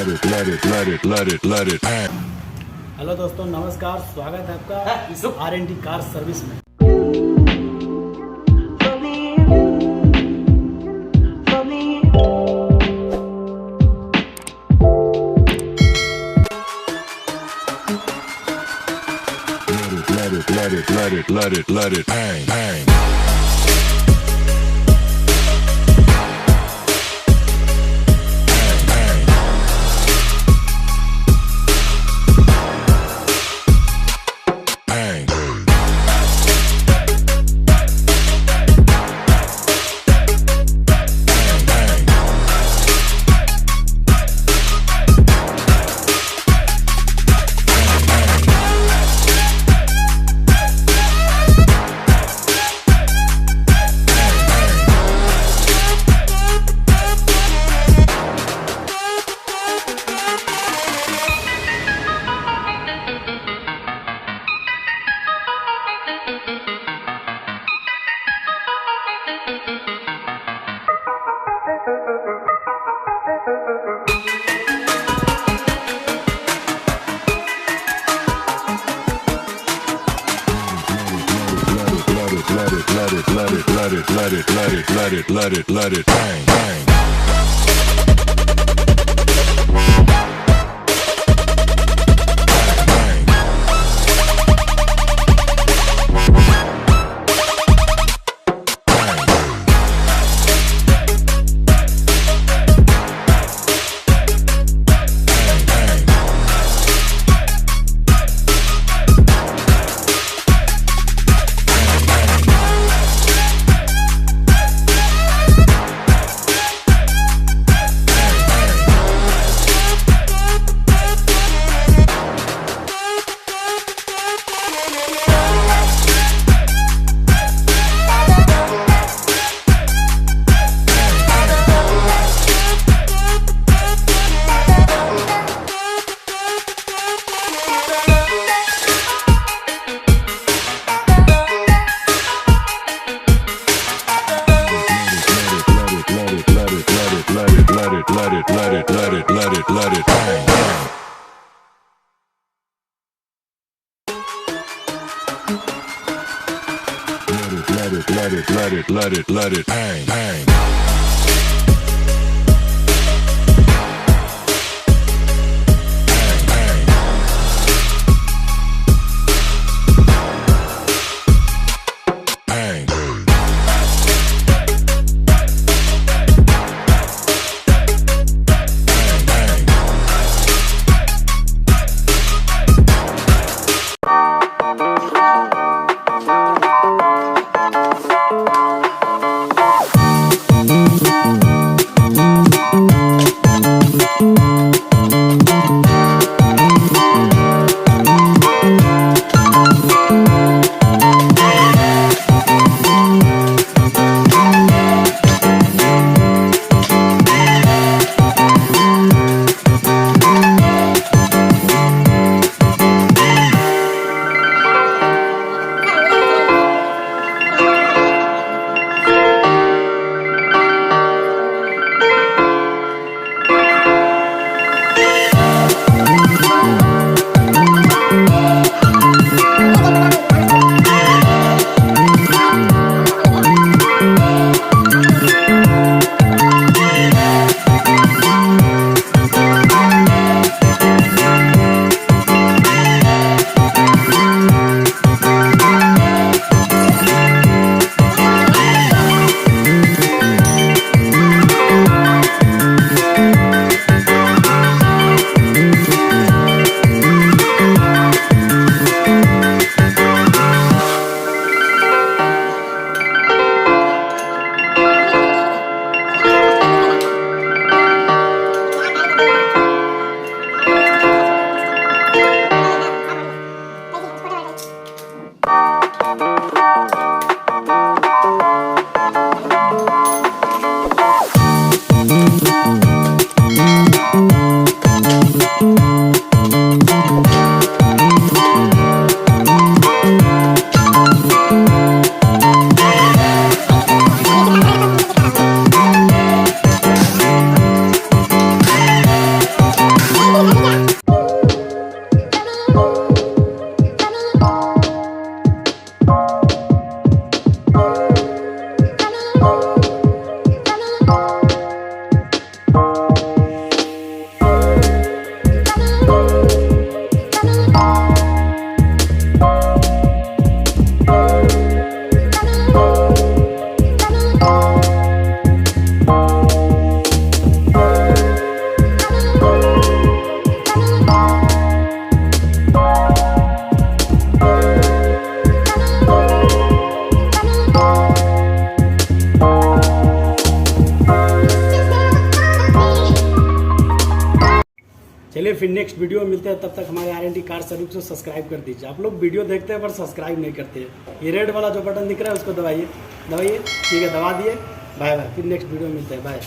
let it bang. Hello दोस्तों, नमस्कार। स्वागत है आपका इस R&D कार सर्विस में। Let it bang, bang. Let it bang, bang. Let it bang, bang. Let it bang, bang. चलिए फिर नेक्स्ट वीडियो में मिलते हैं, तब तक हमारे R N T car service को सब्सक्राइब कर दीजिए। आप लोग वीडियो देखते हैं पर सब्सक्राइब नहीं करते हैं। ये रेड वाला जो बटन दिख रहा है उसको दबाइए, ठीक है, दबा दिए। बाय बाय, फिर नेक्स्ट वीडियो में मिलते हैं, बाय।